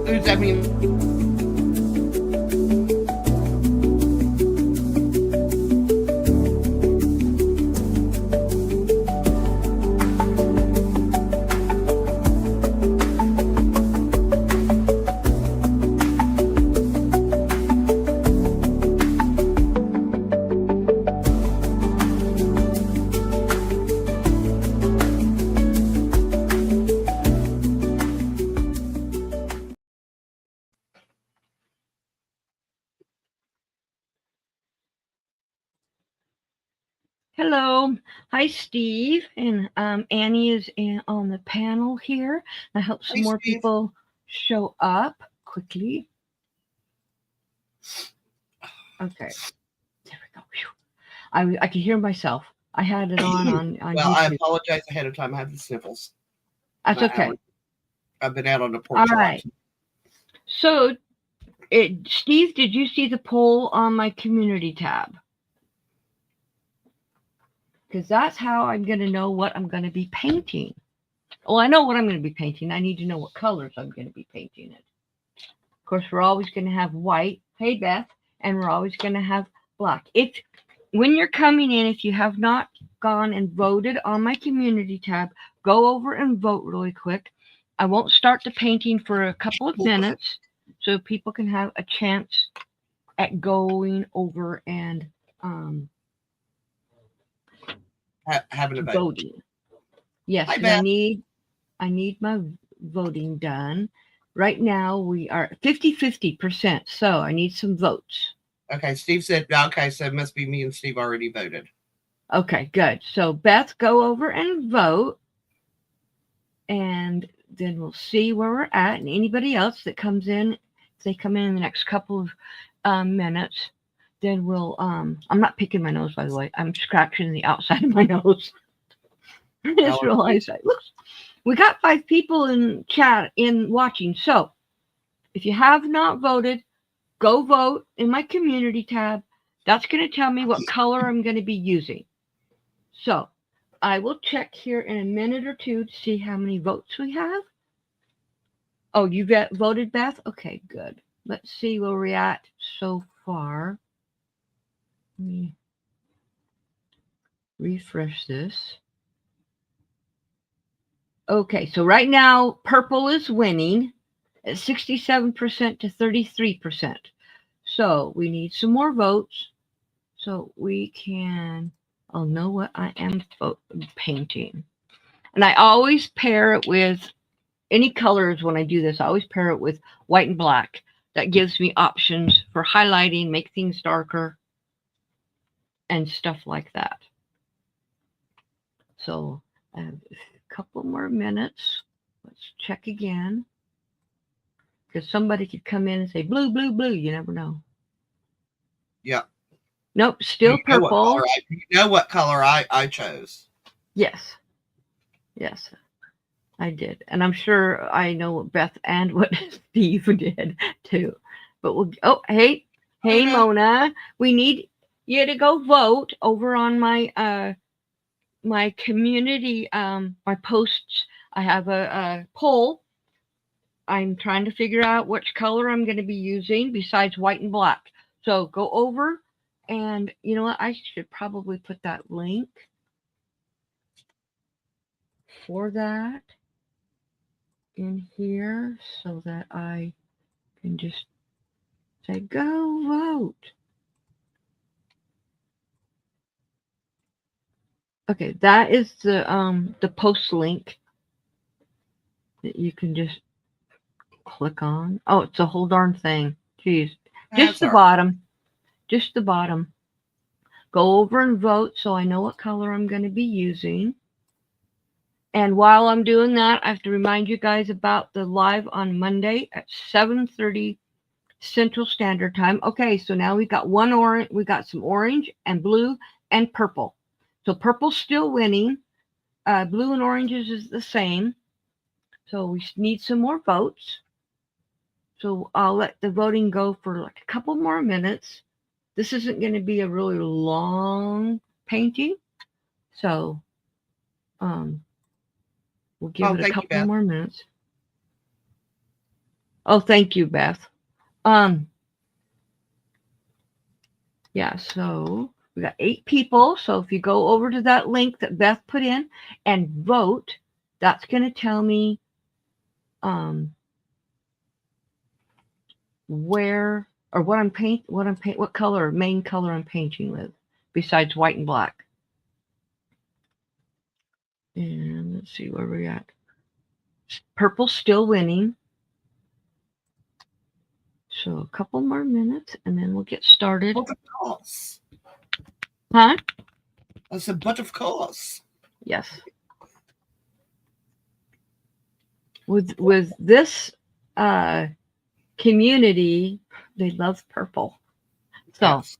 I mean, Hello. Hi, Steve. And Annie is on the panel here. I hope some hey, more Steve. people show up quickly. Okay. There we go. Whew. I could hear myself. I had it on Well, I YouTube. apologize ahead of time. I have the sniffles. That's My okay. allergy. I've been out on the All porch a lot. right. So, Steve, did you see the poll on my community tab? Because that's how I'm going to know what I'm going to be painting. Well, I know what I'm going to be painting. I need to know what colors I'm going to be painting it. Of course, we're always going to have white. Hey, Beth. And we're always going to have black. When you're coming in, if you have not gone and voted on my community tab, go over and vote really quick. I won't start the painting for a couple of minutes so people can have a chance at going over and Having a vote. voting. Yes, Hi, and Beth. I need my voting done. Right now we are 50-50%, so I need some votes. Okay, Steve said, okay, so it must be me and Steve already voted. Okay, good. So Beth, go over and vote, and then we'll see where we're at. And anybody else that comes in, if they come in the next couple of minutes, then we'll. I'm not picking my nose, by the way. I'm scratching the outside of my nose. I just realized that. Look, we got 5 people in chat in watching. So if you have not voted, go vote in my community tab. That's going to tell me what color I'm going to be using. So I will check here in a minute or two to see how many votes we have. Oh, you voted, Beth? Okay, good. Let's see where we're at so far. Let me refresh this. Okay, so right now, purple is winning at 67% to 33%. So we need some more votes so we can. I'll know what I am painting. And I always pair it with any colors when I do this. I always pair it with white and black. That gives me options for highlighting, make things darker, and stuff like that. So I have a couple more minutes. Let's check again. Because somebody could come in and say blue, blue, blue. You never know. Yeah. Nope, still purple. You know what color I chose. Yes. Yes, I did. And I'm sure I know what Beth and what Steve did too. But we'll. Oh, hey, Mona. We need you to go vote over on my my community my posts. I have a poll. I'm trying to figure out which color I'm going to be using besides white and black. So go over, and you know what? I should probably put that link for that in here so that I can just say go vote. Okay, that is the post link that you can just click on. Oh, it's a whole darn thing. Jeez. Just the bottom. Just the bottom. Go over and vote so I know what color I'm going to be using. And while I'm doing that, I have to remind you guys about the live on Monday at 7:30 Central Standard Time. Okay, so now we got we got some orange and blue and purple. So purple's still winning. Blue and oranges is the same. So we need some more votes. So I'll let the voting go for like a couple more minutes. This isn't going to be a really long painting. So we'll give it a couple more minutes. Oh, thank you, Beth. Yeah, so we got 8 people. So if you go over to that link that Beth put in and vote, that's going to tell me where or what color, main color I'm painting with, besides white and black. And let's see where we're at. Purple's still winning. So a couple more minutes and then we'll get started. But of course. Huh? I said, but of course. Yes. With this community, they love purple. So Yes.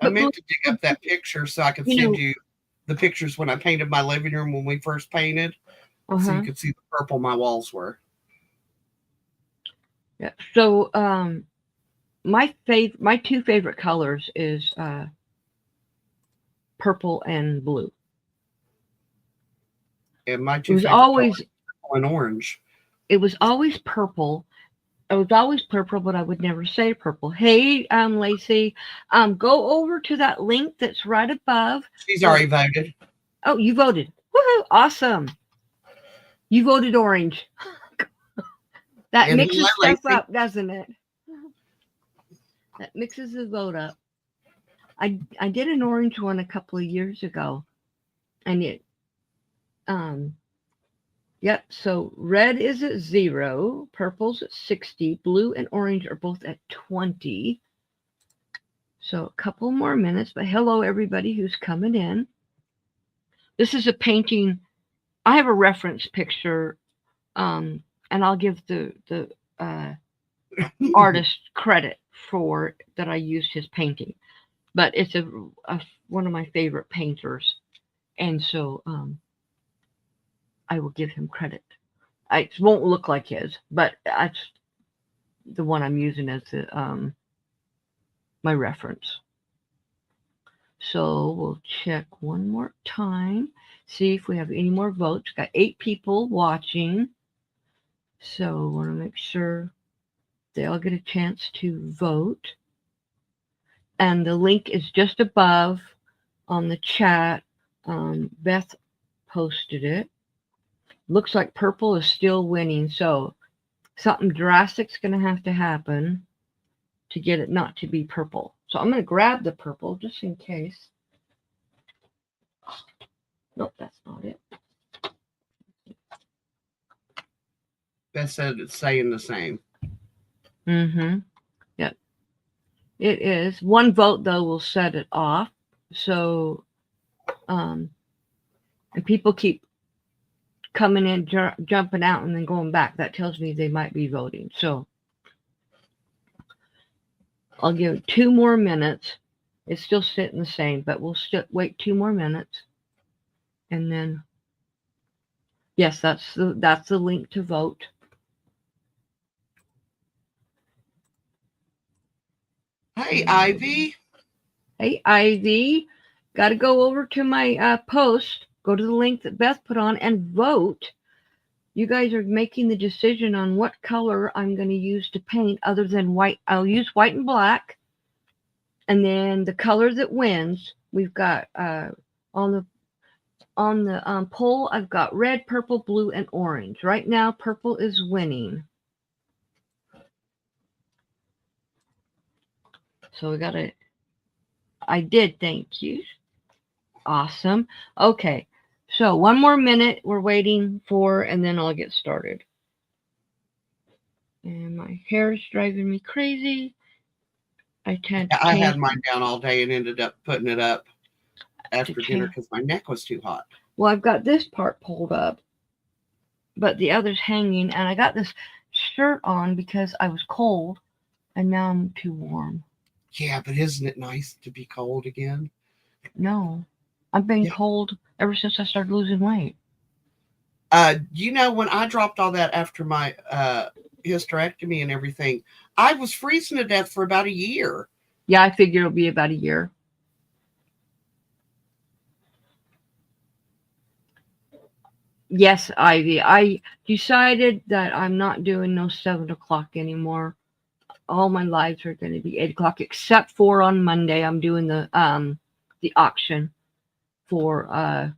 I meant to dig up that picture so I could send you the pictures when I painted my living room when we first painted, so you could see the purple my walls were. Yeah. So my 2 favorite colors is purple and blue. And my 2 favorite colors, purple and orange. It was always purple. It was always purple, but I would never say purple. Hey, Lacey, go over to that link that's right above. She's already voted. Oh, you voted. Woohoo! Awesome. You voted orange. That and mixes stuff up, doesn't it? That mixes the vote up. I did an orange one a couple of years ago, and it yep, so red is at 0, purple's at 60, blue and orange are both at 20. So a couple more minutes, but hello everybody who's coming in. This is a painting. I have a reference picture, and I'll give the artist credit for that I used his painting. But it's one of my favorite painters, and so I will give him credit. It won't look like his, but that's the one I'm using as my reference. So we'll check one more time, see if we have any more votes. Got 8 people watching, so want to make sure they all get a chance to vote. And the link is just above on the chat. Beth posted it. Looks like purple is still winning, so something drastic's going to have to happen to get it not to be purple. So I'm going to grab the purple just in case. Nope, that's not it. Beth said it's saying the same. Mm-hmm. Yep. It is. One vote, though, will set it off. So, and people keep coming in, jumping out, and then going back. That tells me they might be voting. So, I'll give it 2 more minutes. It's still sitting the same, but we'll still wait 2 more minutes. And then, yes, that's the link to vote. Hey, Ivy. Hey, Ivy. Got to go over to my post. Go to the link that Beth put on and vote. You guys are making the decision on what color I'm going to use to paint other than white. I'll use white and black. And then the color that wins, we've got on the poll, I've got red, purple, blue, and orange. Right now, purple is winning. So we got it. I did, thank you. Awesome. Okay, so 1 more minute we're waiting for, and then I'll get started. And my hair is driving me crazy. I had mine down all day and ended up putting it up after dinner because my neck was too hot. Well, I've got this part pulled up, but the other's hanging, and I got this shirt on because I was cold, and now I'm too warm. Yeah, but isn't it nice to be cold again? No, I've been cold ever since I started losing weight. You know, when I dropped all that after my hysterectomy and everything, I was freezing to death for about a year. Yeah, I figured it'll be about a year. Yes, Ivy. I decided that I'm not doing no 7 o'clock anymore. All my lives are going to be 8 o'clock, except for on Monday. I'm doing the auction for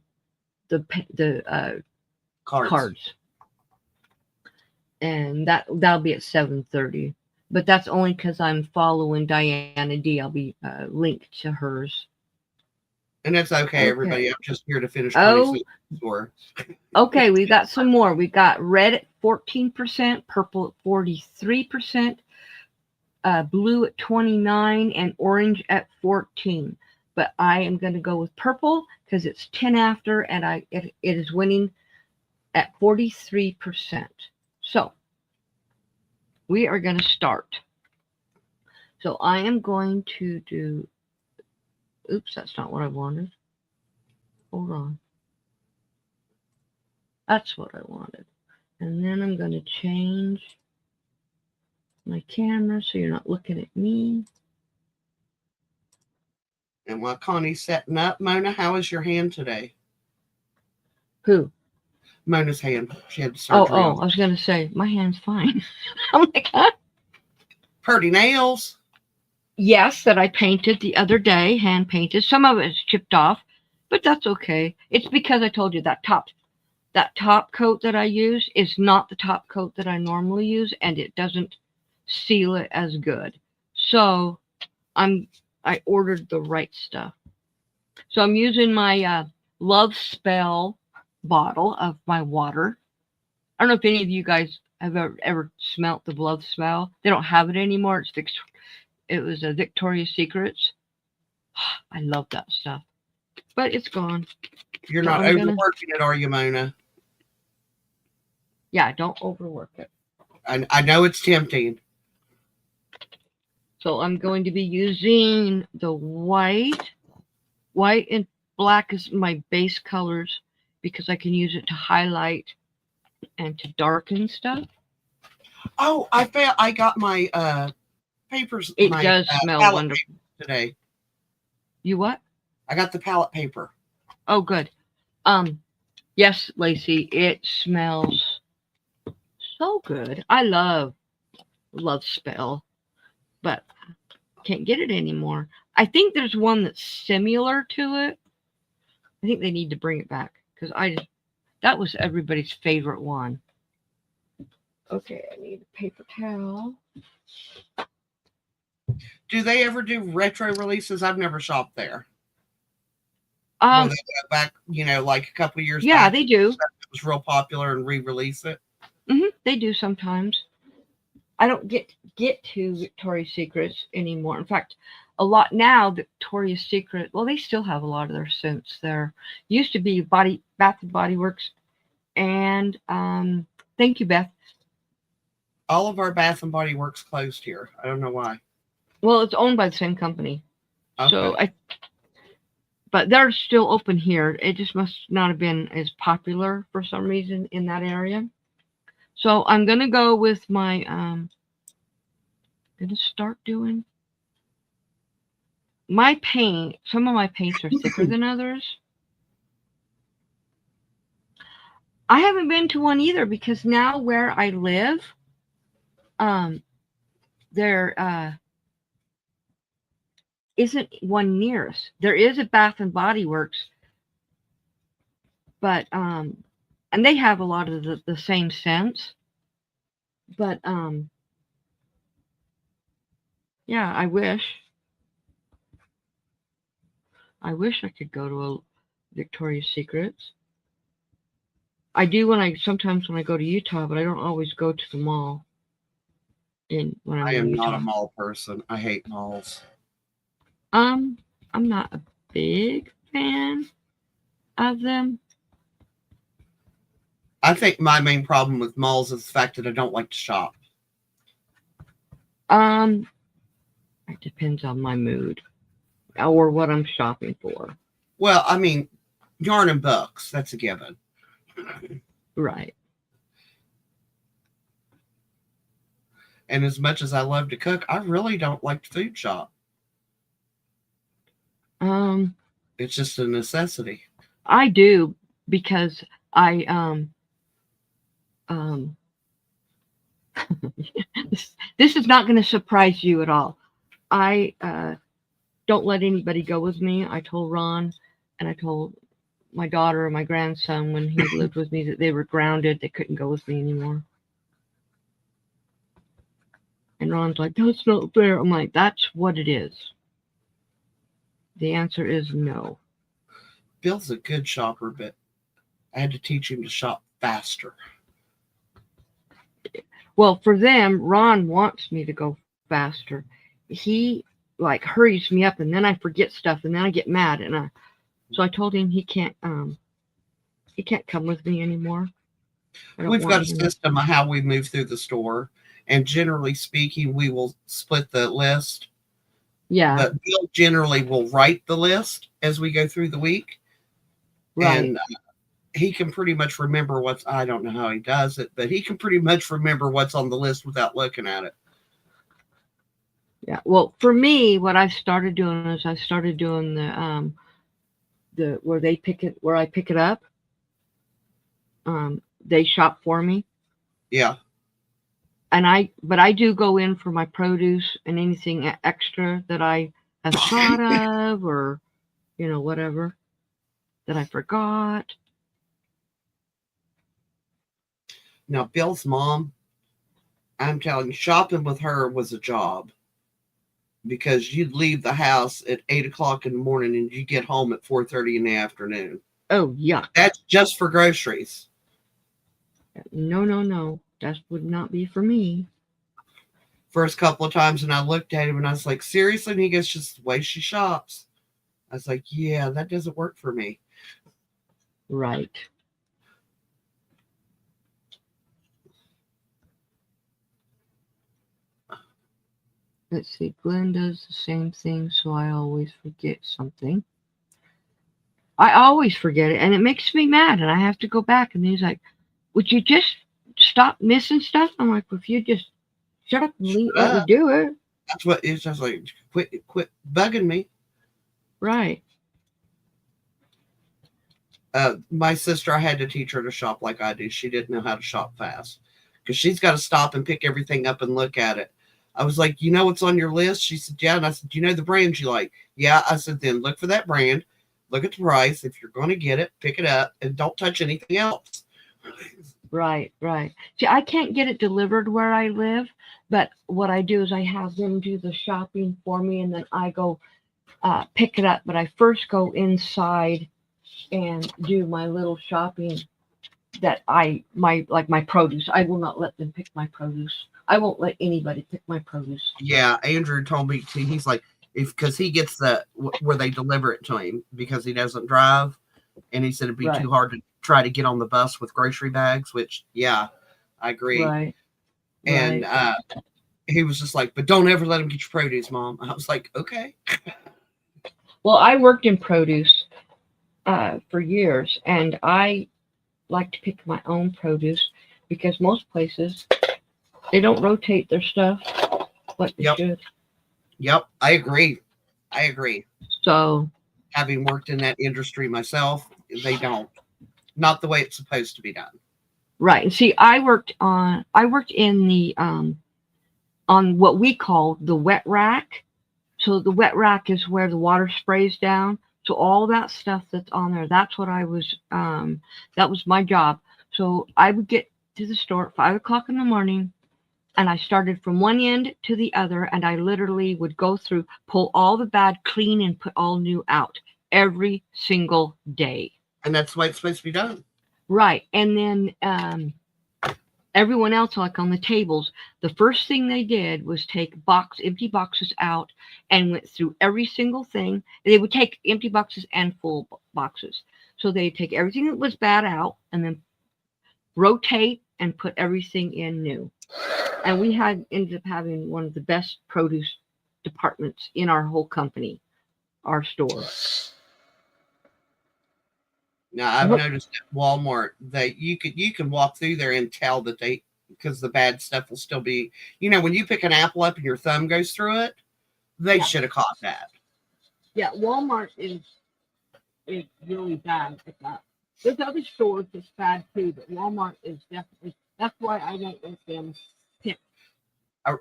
the cards, and that'll be at 7:30. But that's only because I'm following Diana D. I'll be linked to hers. And that's okay, Okay. everybody. I'm just here to finish Oh, Connie's store. okay. We got some more. We got red at 14%, purple at 43%, blue at 29, and orange at 14. But I am going to go with purple because it's 10 after, and it is winning at 43%. So we are going to start. So I am going to do. Oops, that's not what I wanted. Hold on. That's what I wanted. And then I'm going to change my camera so you're not looking at me. And while Connie's setting up, Mona, how is your hand today? Who? Mona's hand. She had surgery. I was going to say, my hand's fine. I'm like, huh? Pretty nails. Yes, that I painted the other day, hand painted. Some of it is chipped off, but that's okay. It's because I told you that top coat that I use is not the top coat that I normally use, and it doesn't seal it as good. So I ordered the right stuff. So I'm using my Love Spell bottle of my water. I don't know if any of you guys have ever smelt the Love Spell. They don't have it anymore. It was a Victoria's Secrets. I love that stuff, but it's gone. You're not overworking it, are you, Mona? Yeah, don't overwork it. I know it's tempting. So I'm going to be using the white and black is my base colors because I can use it to highlight and to darken stuff. Oh, I got my papers. It does smell wonderful today. You what? I got the palette paper. Oh, good. Yes, Lacey, it smells so good. I love Spell, but can't get it anymore. I think there's one that's similar to it. I think they need to bring it back because that was everybody's favorite one. Okay, I need a paper towel. Do they ever do retro releases? I've never shopped there. Where they go back, like a couple of years back. Yeah, they do. It was real popular and re-release it. They do sometimes. I don't get to Victoria's Secrets anymore. In fact, a lot now, Victoria's Secret, well, they still have a lot of their scents there. Used to be Bath and Body Works, and thank you, Beth. All of our Bath and Body Works closed here. I don't know why. Well, it's owned by the same company. Okay. So but they're still open here. It just must not have been as popular for some reason in that area. So I'm gonna go with my gonna start doing my paint. Some of my paints are thicker than others. I haven't been to one either because now where I live, there isn't one near us. There is a Bath and Body Works, but and they have a lot of the same scents. But yeah, I wish I could go to a Victoria's Secrets. I do sometimes when I go to Utah, but I don't always go to the mall. I am not a mall person. I hate malls. I'm not a big fan of them. I think my main problem with malls is the fact that I don't like to shop. It depends on my mood or what I'm shopping for. Well, I mean, yarn and books, that's a given. Right. And as much as I love to cook, I really don't like to food shop. It's just a necessity. I do because I this is not going to surprise you at all. I don't let anybody go with me. I told Ron and I told my daughter and my grandson when he lived with me that they were grounded. They couldn't go with me anymore. And Ron's like, that's not fair. I'm like, that's what it is. The answer is no. Bill's a good shopper, but I had to teach him to shop faster. Well, for them, Ron wants me to go faster. He like hurries me up, and then I forget stuff, and then I get mad, and so I told him he can't come with me anymore. We've got a system of how we move through the store, and generally speaking, we will split the list. Yeah. But Bill generally will write the list as we go through the week. Right. And he can pretty much remember I don't know how he does it, but he can pretty much remember what's on the list without looking at it. Yeah. Well, for me, what I started doing is I started doing the where I pick it up. They shop for me. Yeah. And I do go in for my produce and anything extra that I have thought of, or whatever that I forgot. Now, Bill's mom, I'm telling you, shopping with her was a job, because you'd leave the house at 8:00 in the morning and you get home at 4:30 in the afternoon. Oh, yuck. That's just for groceries. No. That would not be for me. First couple of times, and I looked at him and I was like, seriously? And he goes, just the way she shops. I was like, yeah, that doesn't work for me. Right. Let's see. Glenn does the same thing, so I always forget something. I always forget it, and it makes me mad, and I have to go back. And he's like, would you just stop missing stuff? I'm like, well, if you just shut up and let me do it. That's what it's just like, quit bugging me. Right. My sister, I had to teach her to shop like I do. She didn't know how to shop fast, because she's got to stop and pick everything up and look at it. I was like, you know what's on your list? She said, yeah. And I said, do you know the brands you like? Yeah. I said, then look for that brand. Look at the price. If you're going to get it, pick it up and don't touch anything else. Right. See, I can't get it delivered where I live, but what I do is I have them do the shopping for me, and then I go pick it up. But I first go inside and do my little shopping that my produce. I will not let them pick my produce. I won't let anybody pick my produce. Yeah, Andrew told me too. He's like, because he gets where they deliver it to him, because he doesn't drive, and he said it'd be too hard to try to get on the bus with grocery bags. Which, yeah, I agree. Right. And he was just like, but don't ever let him get your produce, Mom. I was like, okay. Well, I worked in produce for years, and I like to pick my own produce, because most places they don't rotate their stuff like they should. Yep, I agree. So, having worked in that industry myself, they don't. Not the way it's supposed to be done. Right. And see, I worked in the on what we call the wet rack. So the wet rack is where the water sprays down. So all that stuff that's on there, that's what I was that was my job. So I would get to the store at 5:00 in the morning, and I started from one end to the other, and I literally would go through, pull all the bad, clean, and put all new out every single day. And that's the way it's supposed to be done. Right. And then everyone else, like on the tables, the first thing they did was take empty boxes out and went through every single thing. They would take empty boxes and full boxes. So they'd take everything that was bad out and then rotate and put everything in new. And we ended up having one of the best produce departments in our whole company, our store. Now, I've noticed at Walmart that you can walk through there and tell that because the bad stuff will still be, when you pick an apple up and your thumb goes through it, they should have caught that. Yeah, Walmart is really bad at that. There's other stores that's bad too, but Walmart is definitely. That's why I won't let them pick.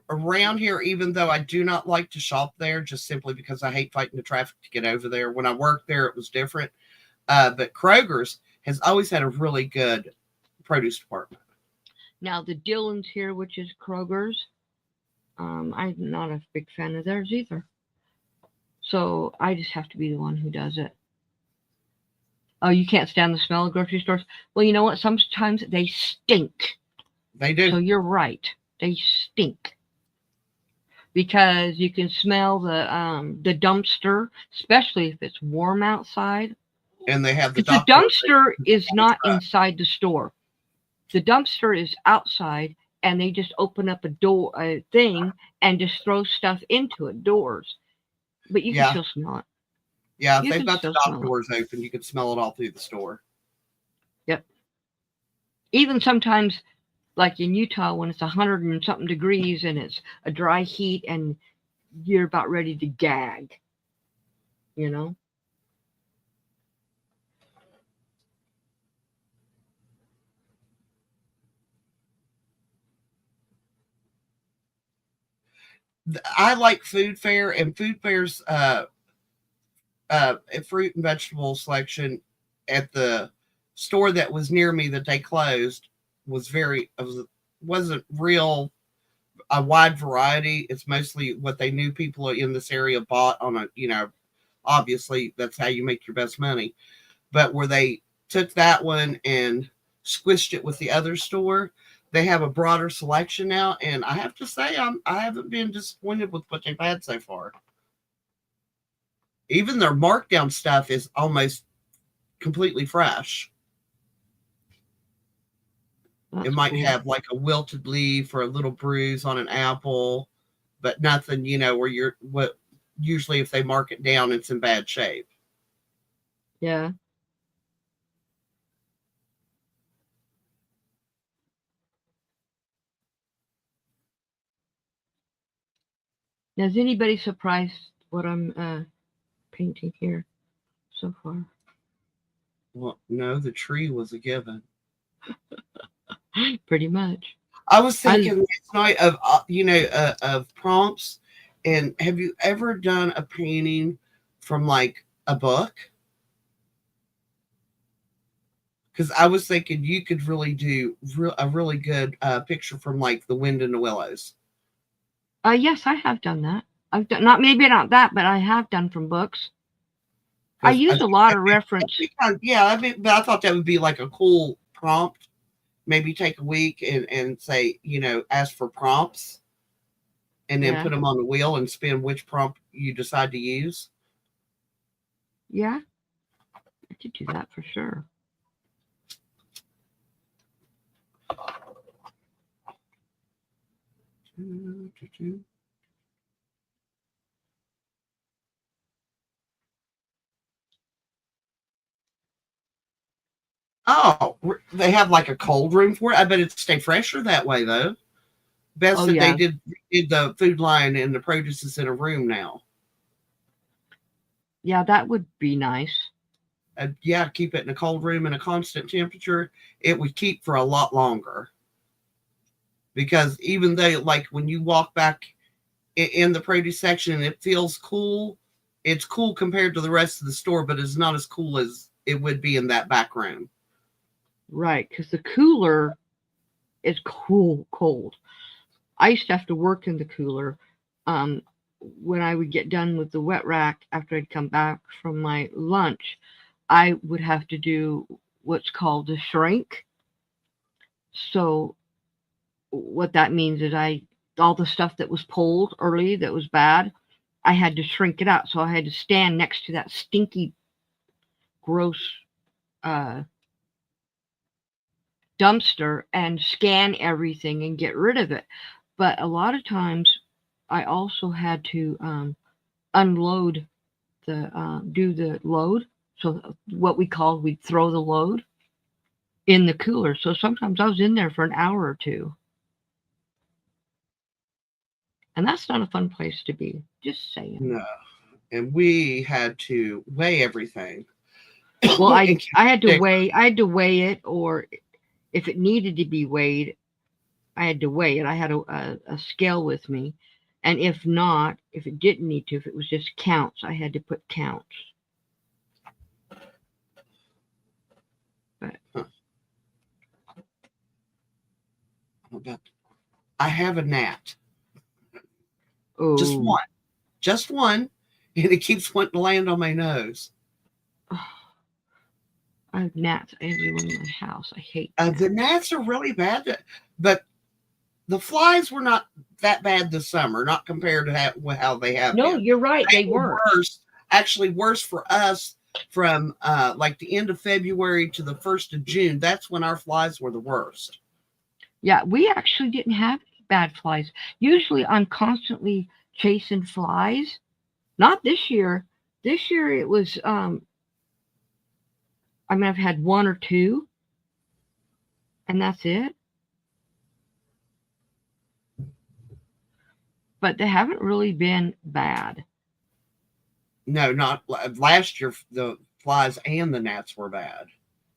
Around here, even though I do not like to shop there, just simply because I hate fighting the traffic to get over there. When I worked there, it was different. But Kroger's has always had a really good produce department. Now the Dillons here, which is Kroger's, I'm not a big fan of theirs either. So I just have to be the one who does it. Oh, you can't stand the smell of grocery stores? Well, you know what? Sometimes they stink. They do. So you're right. They stink. Because you can smell the dumpster, especially if it's warm outside. And they have the dumpster is not inside the store. The dumpster is outside, and they just open up a thing, and just throw stuff into it, doors. But you can still smell it. Yeah, if they've got the dock doors open, you can smell it all through the store. Yep. Even sometimes, like in Utah, when it's 100 and something degrees and it's a dry heat and you're about ready to gag, you know? I like food fair, and food fair's fruit and vegetable selection at the store that was near me that they closed wasn't real a wide variety. It's mostly what they knew people in this area bought on obviously that's how you make your best money. But where they took that one and squished it with the other store, they have a broader selection now, and I have to say I haven't been disappointed with what they've had so far. Even their markdown stuff is almost completely fresh. It might have like a wilted leaf or a little bruise on an apple, but nothing, where usually if they mark it down, it's in bad shape. Yeah. Now, is anybody surprised what I'm painting here so far? Well, no, the tree was a given. Pretty much. I was thinking last night of of prompts. And have you ever done a painting from like a book? Because I was thinking you could really do a really good picture from like The Wind in the Willows. Yes, I have done that. I've done not that, but I have done from books. I use a lot of reference. Yeah, but I thought that would be like a cool prompt. Maybe take a week and say, ask for prompts, and then put them on the wheel and spin which prompt you decide to use. Yeah, I could do that for sure. Oh, they have like a cold room for it. I bet it'd stay fresher that way, though. Best that they did the food line and the produce is in a room now. Yeah, that would be nice. Yeah, keep it in a cold room and a constant temperature. It would keep for a lot longer. Because even though, like, when you walk back in the produce section, it feels cool. It's cool compared to the rest of the store, but it's not as cool as it would be in that back room. Right, because the cooler is cold. I used to have to work in the cooler when I would get done with the wet rack after I'd come back from my lunch. I would have to do what's called a shrink. So what that means is all the stuff that was pulled early that was bad, I had to shrink it out. So I had to stand next to that stinky, gross dumpster and scan everything and get rid of it. But a lot of times I also had to unload do the load. So what we'd throw the load in the cooler. So sometimes I was in there for an hour or two. And that's not a fun place to be. Just saying. No. And we had to weigh everything. Well, I And had to weigh it, or if it needed to be weighed, I had to weigh it. I had a scale with me, and if not, if it didn't need to, if it was just counts, I had to put counts. But I have a gnat. oh, Just one, and it keeps wanting to land on my nose. I have gnats everywhere in my house. I hate gnats. The gnats are really bad, but the flies were not that bad this summer, not compared to how they have No, been. you're right. They were weren't. worse, actually worse for us from like the end of February to the 1st of June. That's when our flies were the worst. Yeah, we actually didn't have bad flies. Usually I'm constantly chasing flies. Not this year. This year it was I mean I've had one or two and that's it. But they haven't really been bad. No, not last year. The flies and the gnats were bad.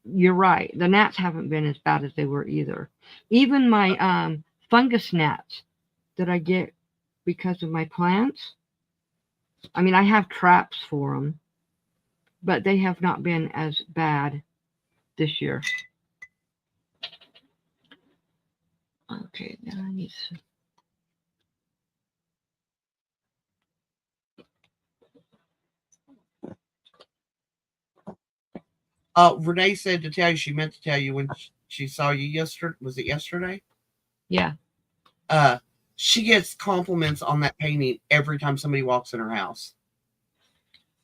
You're right. The gnats haven't been as bad as they were either. Even my fungus gnats that I get because of my plants. I mean, I have traps for them, but they have not been as bad this year. Okay, now I need to. Renee said to tell you, she meant to tell you when she saw you yesterday. Was it yesterday? Yeah. She gets compliments on that painting every time somebody walks in her house.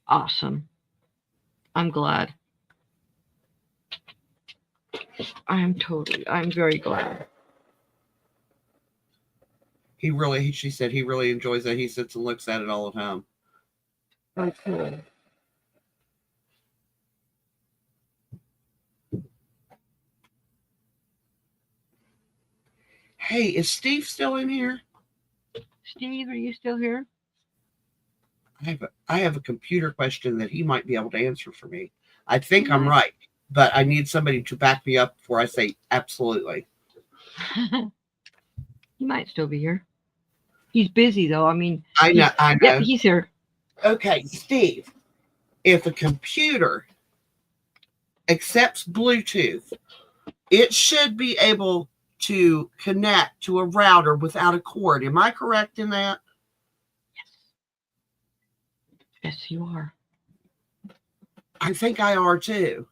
Awesome. I'm glad. I'm very glad. She said he really enjoys it. He sits and looks at it all the time. Oh, cool. Hey, is Steve still in here? Steve, are you still here? I have a computer question that he might be able to answer for me. I think I'm Nice. right, but I need somebody to back me up before I say absolutely. He might still be here. He's busy though. I mean, I know. Yep, he's here. Okay, Steve, if a computer accepts Bluetooth, it should be able to connect to a router without a cord. Am I correct in that? Yes, you are. I think I are too.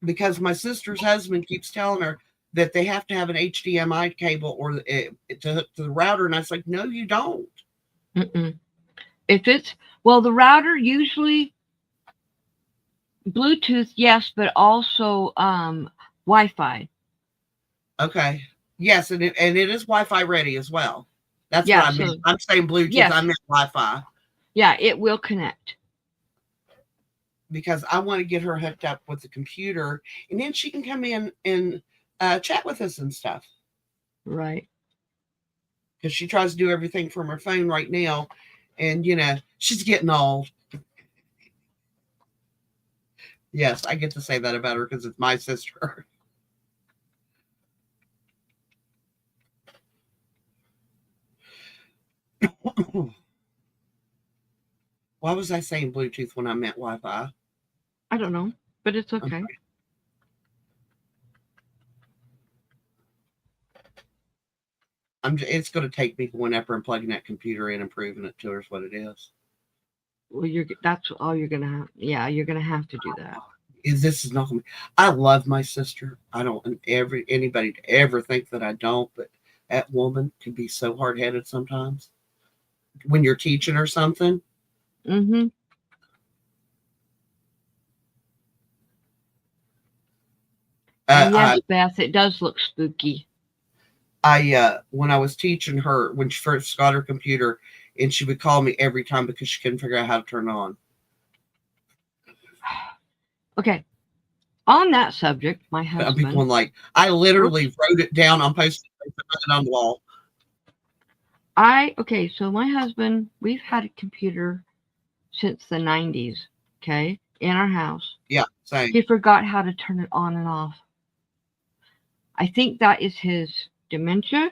Because my sister's husband keeps telling her that they have to have an HDMI cable or to hook to the router. And I was like, no, you don't. Mm-mm. If it's, well, the router usually Bluetooth, yes, but also Wi-Fi. Okay. Yes, and it is Wi-Fi ready as well. That's Yeah, what I meant. I'm saying Bluetooth. Yes. I meant Wi-Fi. Yeah, it will connect. Because I want to get her hooked up with the computer, and then she can come in and chat with us and stuff. Right. Because she tries to do everything from her phone right now, and she's getting old. Yes, I get to say that about her because it's my sister. Why was I saying Bluetooth when I meant Wi-Fi? I don't know, but it's okay. It's going to take me going up and plugging that computer in and proving it to her is what it is. Well, that's all you're gonna have. Yeah, you're gonna have to do that. This is not. I love my sister. I don't want anybody to ever think that I don't, but that woman can be so hard-headed sometimes when you're teaching her something. Mm-hmm. Yes, Beth, it does look spooky. When I was teaching her when she first got her computer, and she would call me every time because she couldn't figure out how to turn it on. Okay. On that subject, my husband. I'd be going like, I literally wrote it down on Post-it and put it on the wall. So my husband, we've had a computer since the 90s, okay, in our house. Yeah, same. He forgot how to turn it on and off. I think that is his dementia,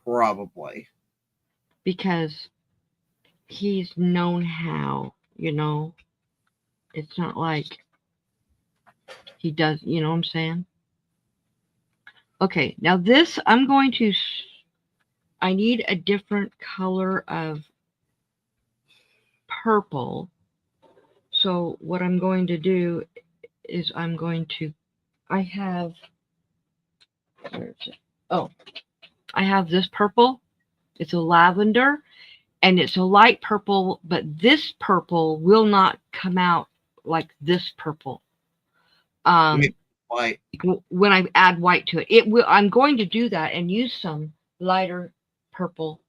Probably. because he's known how, It's not like he does, you know what I'm saying? Okay, now this, I need a different color of purple. So what I'm going to do is I have, where is it? Oh, I have this purple. It's a lavender, and it's a light purple, but this purple will not come out like this purple. White. When I add white to it, it will. I'm going to do that and use some lighter purple,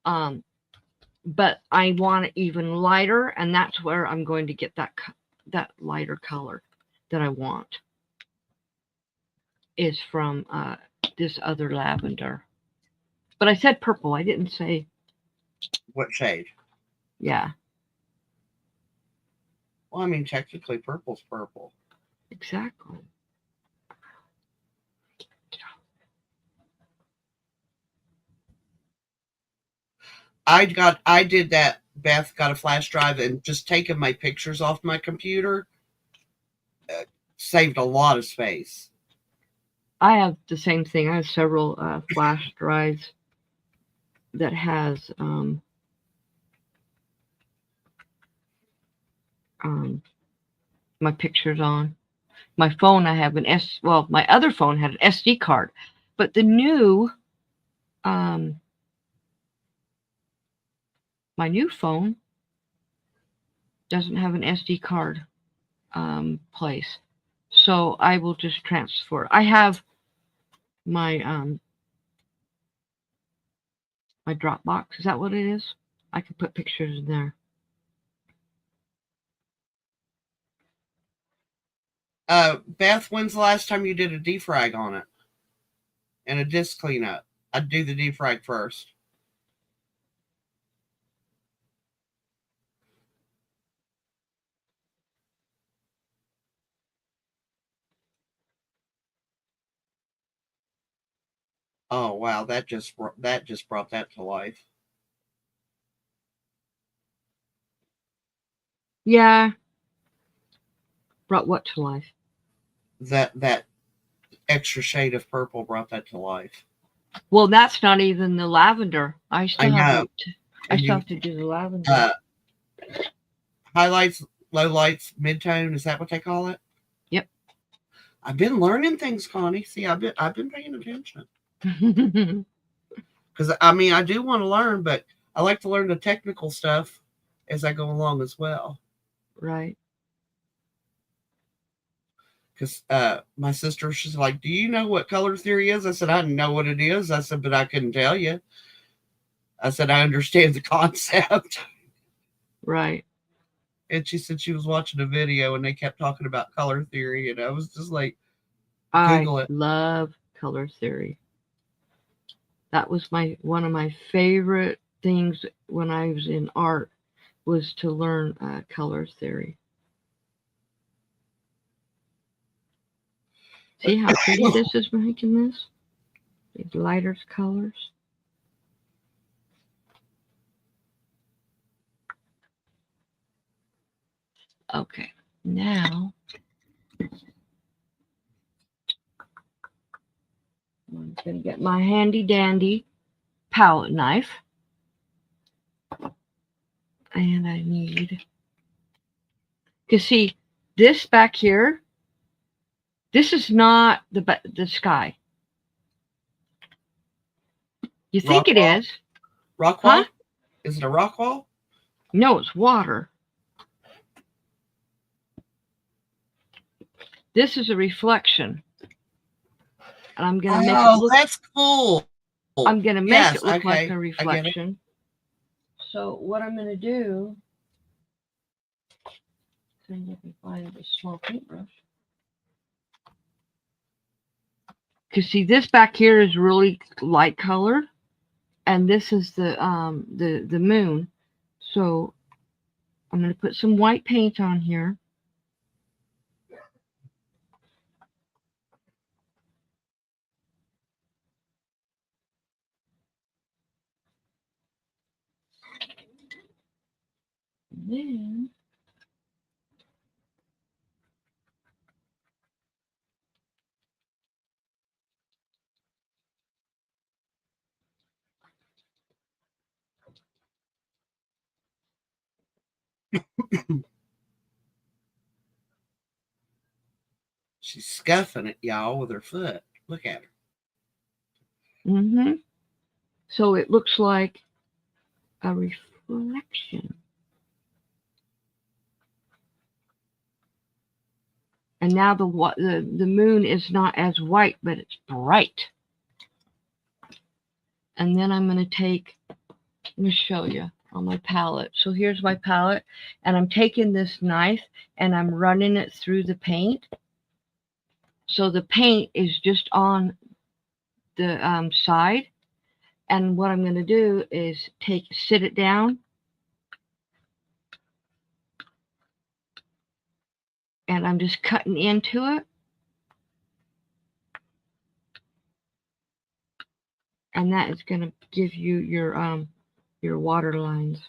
but I want it even lighter, and that's where I'm going to get that lighter color that I want. Is from this other lavender, but I said purple. I didn't say What shade? yeah. Well, I mean, technically, purple's purple. Exactly. I did that. Beth got a flash drive and just taking my pictures off my computer saved a lot of space. I have the same thing. I have several flash drives that has my pictures on. My phone, I have my other phone had an SD card, but the new my new phone doesn't have an SD card place. So I will just transfer. I have my my Dropbox. Is that what it is? I can put pictures in there. Beth, when's the last time you did a defrag on it? And a disk cleanup? I'd do the defrag first. Oh wow, that just brought that to life. Yeah. Brought what to life? That extra shade of purple brought that to life. Well, that's not even the lavender. I I still know. have to do the lavender. Highlights, lowlights, midtone, is that what they call it? Yep. I've been learning things, Connie. See, I've been paying attention. Because I mean, I do want to learn, but I like to learn the technical stuff as I go along as well. Right. Because my sister, she's like, "Do you know what color theory is?" I said, "I know what it is." I said, "But I couldn't tell you." I said, "I understand the concept." Right. And she said she was watching a video and they kept talking about color theory, and I was just like, I Google it. love color theory. That was one of my favorite things when I was in art, was to learn color theory. See how pretty this is making this? These lighter colors. Okay, now I'm going to get my handy dandy palette knife. And I need, because see, this back here, this is not the sky. You think it is? Rock wall? Huh? Is it a rock wall? No, it's water. This is a reflection. And I'm going to make it look. Oh, that's cool. I'm going to make it look like a reflection. So what I'm going to do, see if I can find a small paintbrush. Because see, this back here is really light color, and this is the moon. So I'm going to put some white paint on here. Then She's scuffing it, y'all, with her foot. Look at her. so it looks like a reflection. And now the moon is not as white, but it's bright. And then I'm going to take, let me show you on my palette. So here's my palette, and I'm taking this knife and I'm running it through the paint. So the paint is just on the side. And what I'm going to do is sit it down. And I'm just cutting into it. And that is going to give you your water lines.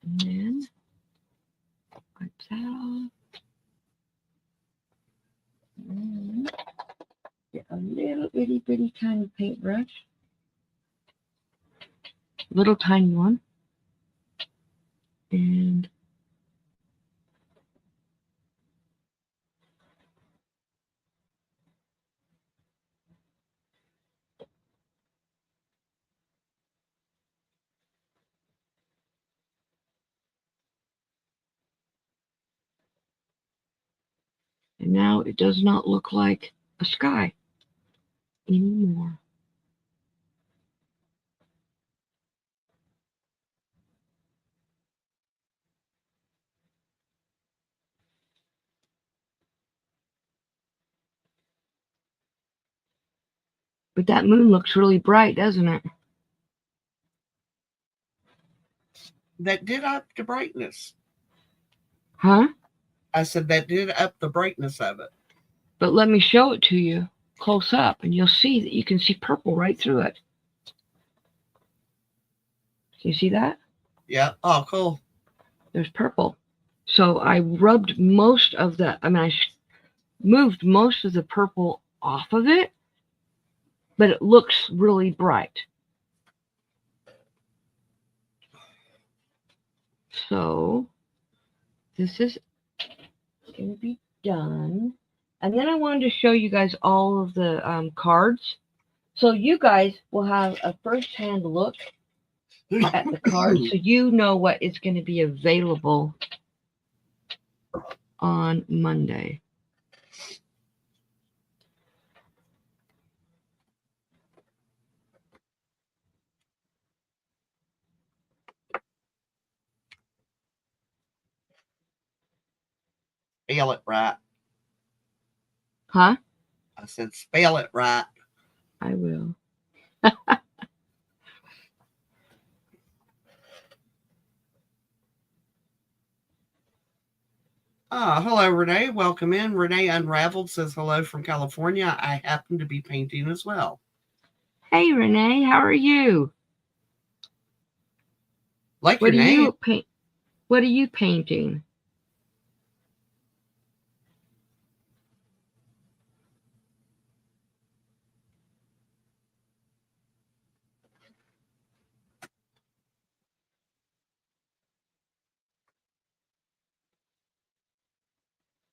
And then wipe that off. And get a little itty bitty tiny paintbrush. Little tiny one. And now it does not look like a sky anymore. But that moon looks really bright, doesn't it? That did up the brightness. Huh? I said that did up the brightness of it. But let me show it to you close up, and you'll see that you can see purple right through it. Do you see that? Yeah. Oh, cool. There's purple. So I rubbed most of the, I moved most of the purple off of it, but it looks really bright. So this is going to be done. And then I wanted to show you guys all of the cards. So you guys will have a first-hand look at the cards, so you know what is going to be available on Monday. Spell it right. Huh? I said spell it right. I will. Hello, Renee. Welcome in. Renee Unraveled says hello from California. I happen to be painting as well. Hey, Renee, how are you? Like your name. What are you painting?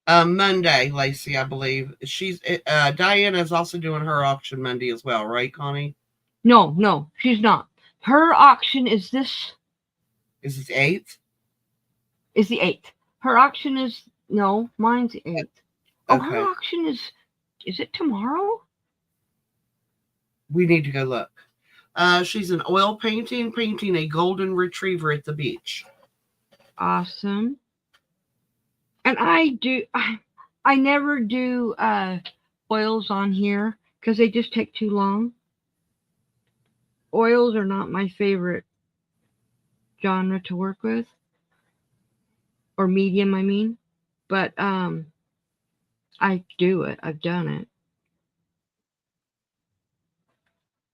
Monday, Lacey, I believe. Diana is also doing her auction Monday as well, right, Connie? No, she's not. Her auction is this. Is it 8th? Is the 8th. Her auction is, no, mine's the 8th. Oh, Okay. her auction is it tomorrow? We need to go look. She's an oil painting a golden retriever at the beach. Awesome. And I never do oils on here because they just take too long. Oils are not my favorite genre to work with, or medium, I mean. But I do it. I've done it.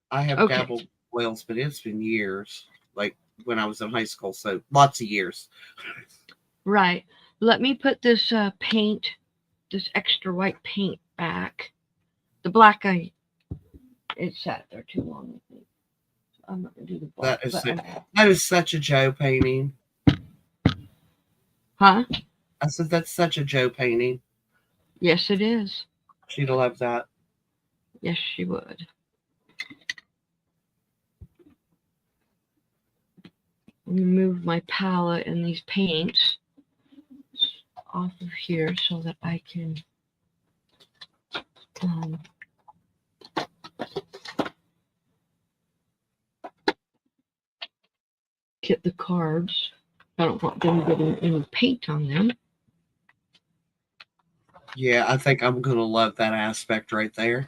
I have Okay. dabbled with oils, but it's been years. Like when I was in high school, so lots of years. Right. Let me put this paint, this extra white paint back. The black it sat there too long. I think. I'm not gonna do the black. That is such a Joe painting. Huh? I said that's such a Joe painting. Yes, it is. She'd love that. Yes, she would. Let me move my palette and these paints off of here so that I can get the cards. I don't want them getting any paint on them. Yeah, I think I'm going to love that aspect right there.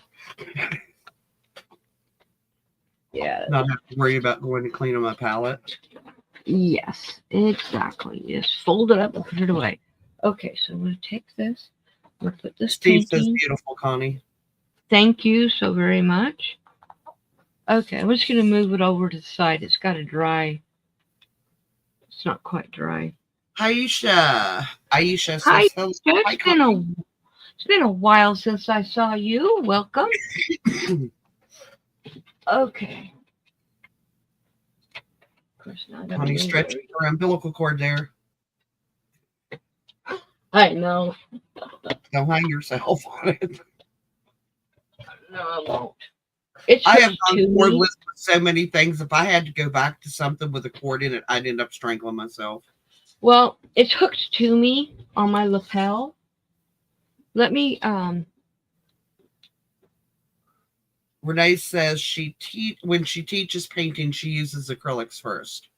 Yeah. Not have to worry about going to clean on my palette. Yes, exactly. Just fold it up and put it away. Okay, so I'm going to take this. I'm going to put this Steve painting. says beautiful, Connie. Thank you so very much. Okay, I'm just going to move it over to the side. It's got to dry. It's not quite dry. Aisha says Hi, hello. Hi, it's been a while since I saw you. Welcome. Okay. Of course, now Connie stretching her umbilical cord there. I know. Don't hang yourself on it. No, I won't. I have gone cordless with so many things. If I had to go back to something with a cord in it, I'd end up strangling myself. Well, it's hooked to me on my lapel. Let me Renee says when she teaches painting, she uses acrylics first.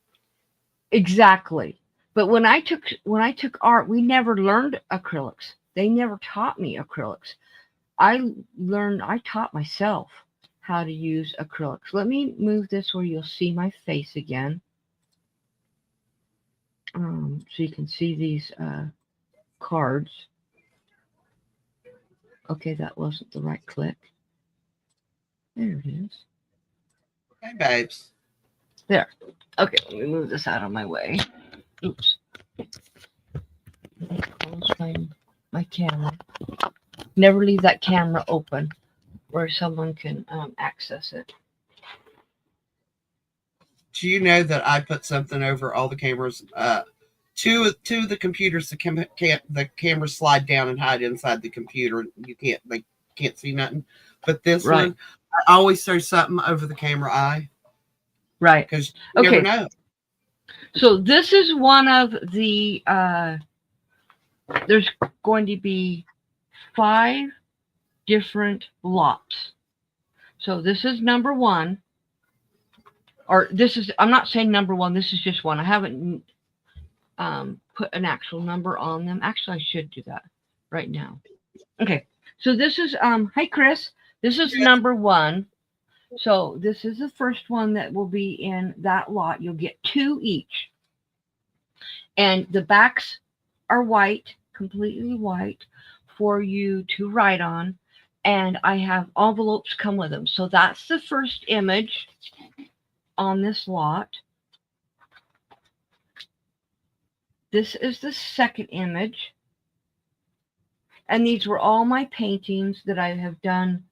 Exactly. But when I took art, we never learned acrylics. They never taught me acrylics. I taught myself how to use acrylics. Let me move this where you'll see my face again. So you can see these cards. Okay, that wasn't the right click. There it is. Hey, babes. There. Okay, let me move this out of my way. Oops. Close my camera. Never leave that camera open where someone can access it. Do you know that I put something over all the cameras? Two of the computers, the cameras slide down and hide inside the computer. They can't see nothing. But this one, I always throw something over the camera eye. Right. Because you never know. So this is one of the, there's going to be 5 different lots. So this is number 1. Or this is, I'm not saying number 1, this is just one. I haven't put an actual number on them. Actually, I should do that right now. Okay. So this is, hi Chris. This is number 1. So this is the first one that will be in that lot. You'll get 2 each. And the backs are white, completely white, for you to write on. And I have envelopes come with them. So that's the first image on this lot. This is the second image. And these were all my paintings that I have done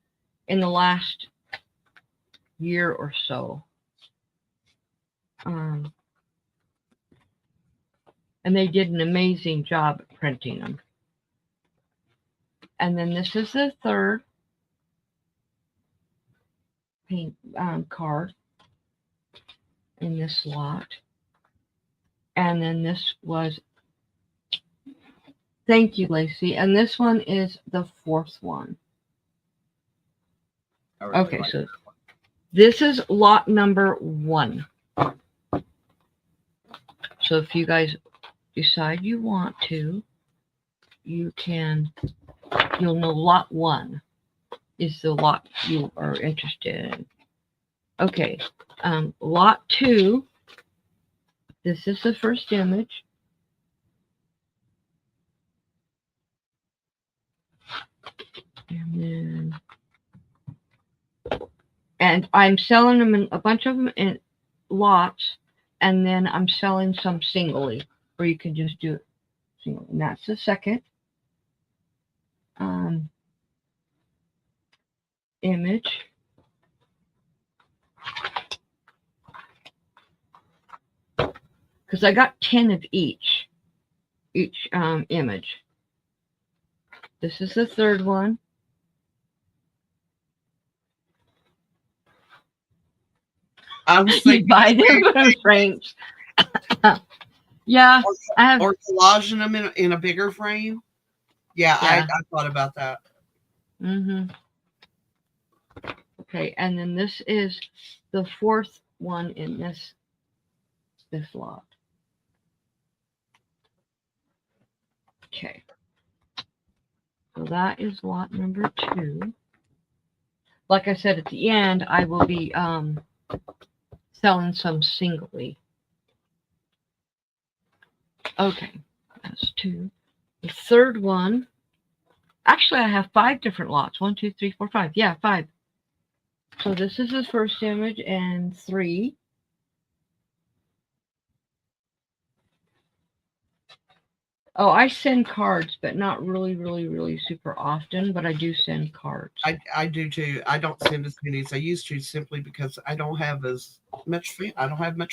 in the last year or so. And they did an amazing job at printing them. And then this is the third paint card in this lot. And then this was, thank you, Lacey. And this one is the 4th one. Okay, so this is lot number 1. So if you guys decide you want to, you can, you'll know lot 1. is the lot you are interested in. Okay, lot 2. This is the first image. And I'm selling them in a bunch of them in lots, and then I'm selling some singly, or you can just do it singly. And that's the second image. Because I got 10 of each image. This is the third one. I was thinking, you buy them from frames. Yeah, I have. Or collaging them in a bigger frame. Yeah, I thought about that. Okay, and then this is the fourth one in this lot. Okay, so that is lot number 2. Like I said, at the end, I will be selling some singly. Okay, that's 2. The third one, actually, I have 5 different lots. 1, 2, 3, 4, 5. Yeah, 5. So this is the first image, and 3. Oh, I send cards, but not really super often, but I do send cards. I do too. I don't send as many as I used to, simply because I don't have much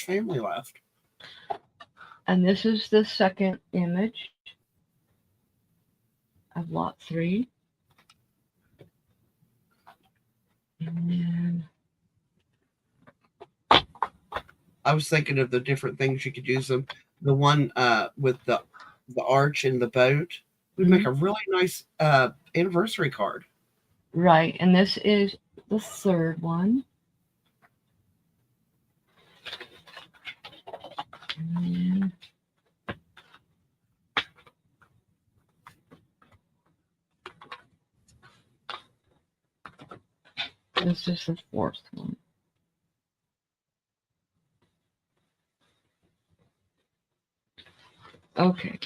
family left. And this is the second image of lot 3. And then I was thinking of the different things you could use them. The one with the arch and the boat would make a really nice anniversary card. Right, and this is the third one. And this is the fourth one. Okay.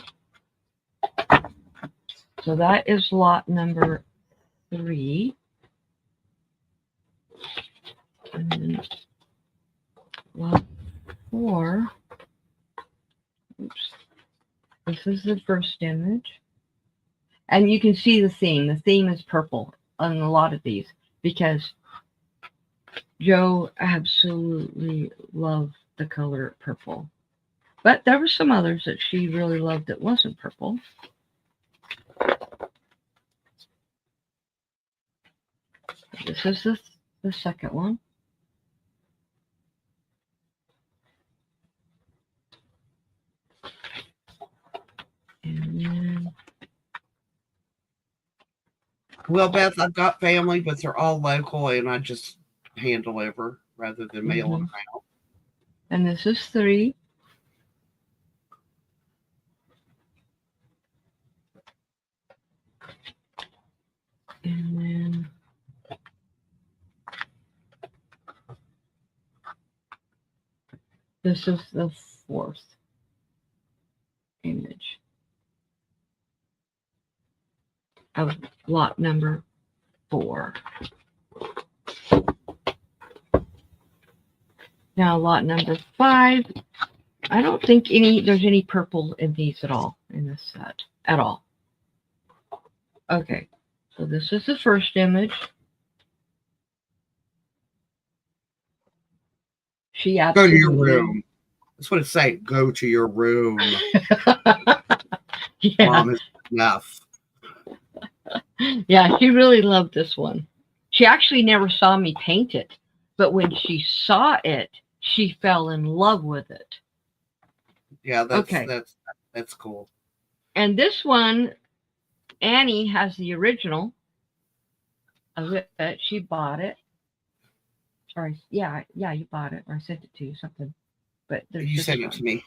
So that is lot number 3. And then lot 4. Oops. This is the first image. And you can see the theme. The theme is purple on a lot of these because Joe absolutely loved the color purple. But there were some others that she really loved that wasn't purple. This is the second one. And then, well, Beth, I've got family, but they're all local, and I just hand deliver rather than mail them out. And this is 3. And then this is the fourth image of lot number 4. Now lot number 5, I don't think there's any purple in these at all, in this set, at all. Okay, so this is the first image. She absolutely... Go to your room. That's what it's saying. Go to your room. Yeah. Mom is enough. Yeah, she really loved this one. She actually never saw me paint it, but when she saw it, she fell in love with it. Yeah, that's cool. And this one, Annie has the original of it. She bought it. Sorry, yeah, you bought it, or I sent it to you, something. But you sent it to me.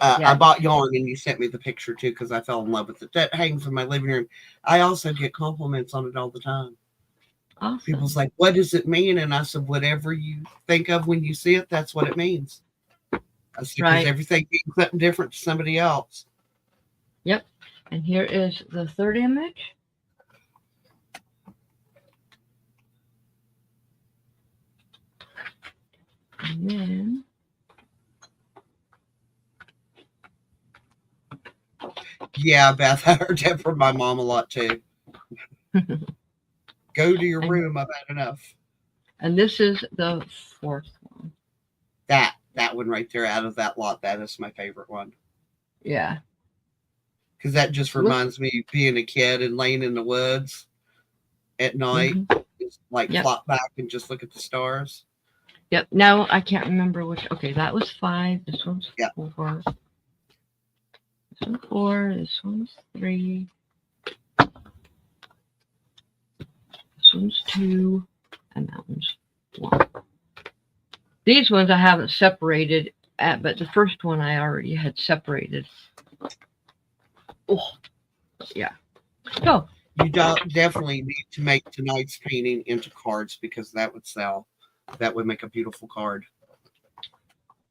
Yeah. I bought yarn, and you sent me the picture too because I fell in love with it. That hangs in my living room. I also get compliments on it all the time. Awesome. People's like, what does it mean? And I said, whatever you think of when you see it, that's what it means. I said, because Right. everything means something different to somebody else. Yep. And here is the third image. And then Yeah, Beth, I heard that from my mom a lot too. Go to your room. I've had enough. and this is the fourth one. That one right there out of that lot, that is my favorite one. Yeah. Because that just reminds me of being a kid and laying in the woods at night, just like flop back and just look at the stars. Yep. Now I can't remember which. Okay, that was 5. This one's 4. This one's 4. This one's 3. This one's 2, and that one's 1. These ones I haven't separated, but the first one I already had separated. Oh, yeah. So you definitely need to make tonight's painting into cards because that would sell. That would make a beautiful card.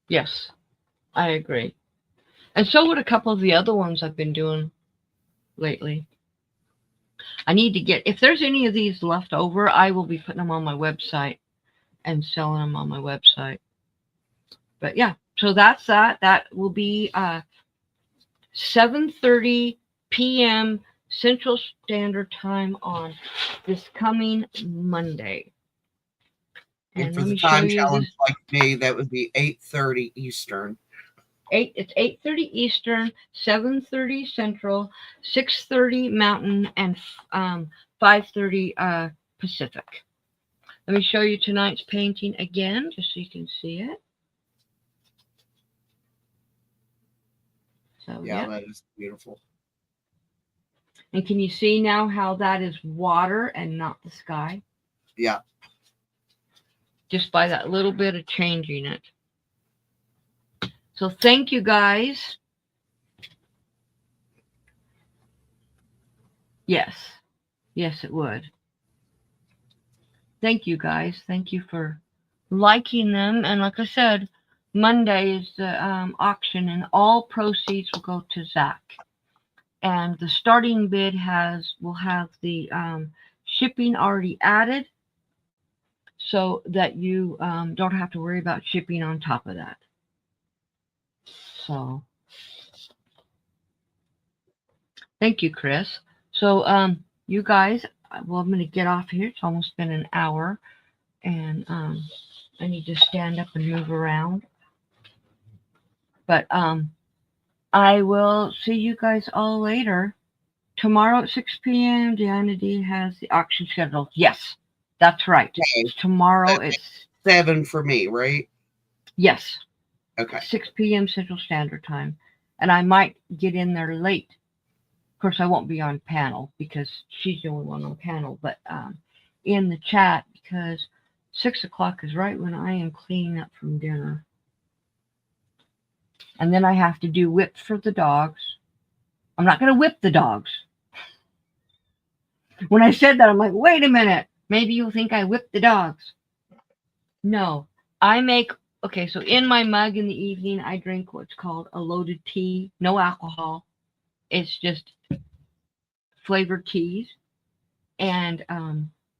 Yes, I agree. And so would a couple of the other ones I've been doing lately. I need to get, if there's any of these left over, I will be putting them on my website and selling them on my website. But yeah, so that's that. That will be 7:30 p.m. Central Standard Time on this coming Monday. And for the time challenge like me, that would be 8:30 Eastern. It's 8:30 Eastern, 7:30 Central, 6:30 Mountain, and 5:30 Pacific. Let me show you tonight's painting again, just so you can see it. So yeah, that is beautiful. And can you see now how that is water and not the sky? Yeah. Just by that little bit of changing it. So thank you guys. Yes. Yes, it would. Thank you guys. Thank you for liking them. And like I said, Monday is the auction and all proceeds will go to Zach. And the starting bid will have the shipping already added so that you don't have to worry about shipping on top of that. So thank you, Chris. So you guys, well, I'm going to get off here. It's almost been an hour. And I need to stand up and move around. But I will see you guys all later. Tomorrow at 6 p.m., Diana D has the auction scheduled. Yes, that's right. Okay. Tomorrow it's 7 for me, right? Yes. Okay. 6 p.m. Central Standard Time. And I might get in there late. Of course, I won't be on panel because she's the only one on panel, but in the chat because 6 o'clock is right when I am cleaning up from dinner. And then I have to do whip for the dogs. I'm not going to whip the dogs. When I said that, I'm like, wait a minute. Maybe you'll think I whip the dogs. No, I make, okay, so in my mug in the evening, I drink what's called a loaded tea. No alcohol. It's just flavored teas. And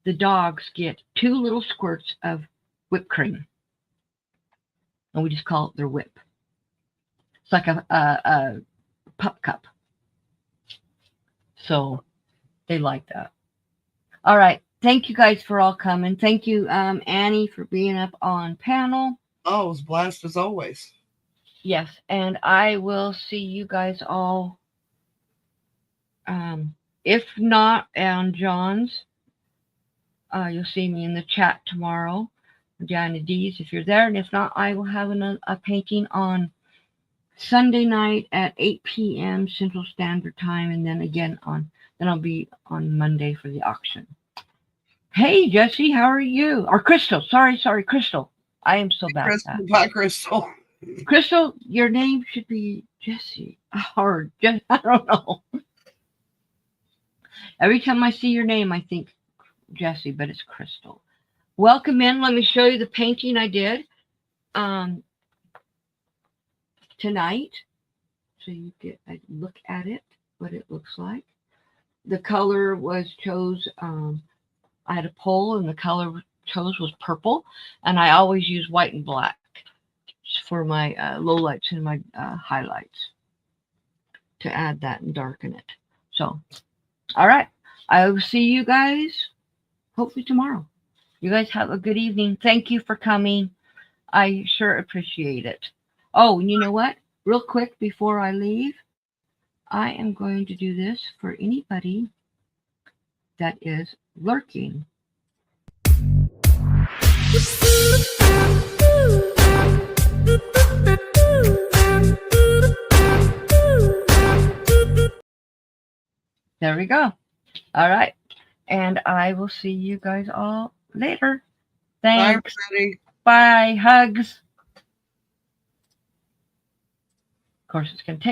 the dogs get 2 little squirts of whipped cream. And we just call it their whip. It's like a pup cup. So they like that. All right. Thank you guys for all coming. Thank you, Annie, for being up on panel. Oh, it was a blast as always. Yes. And I will see you guys all. If not on John's, you'll see me in the chat tomorrow. Diana D's if you're there. And if not, I will have a painting on Sunday night at 8 p.m. Central Standard Time. And then again then I'll be on Monday for the auction. Hey, Jesse, how are you? Or Crystal. Sorry, Crystal. I am so bad at that. Bye, Crystal. Crystal, your name should be Jesse. Or I don't know. Every time I see your name, I think Jesse, but it's Crystal. Welcome in. Let me show you the painting I did tonight. So you get a look at it, what it looks like. The color was chose, I had a poll and the color chose was purple. And I always use white and black for my lowlights and my highlights to add that and darken it. So, all right. I will see you guys hopefully tomorrow. You guys have a good evening. Thank you for coming. I sure appreciate it. Oh, and you know what? Real quick before I leave, I am going to do this for anybody that is lurking. There we go. All right. And I will see you guys all later. Thanks. Bye, everybody. Bye. Hugs. Of course, it's going to take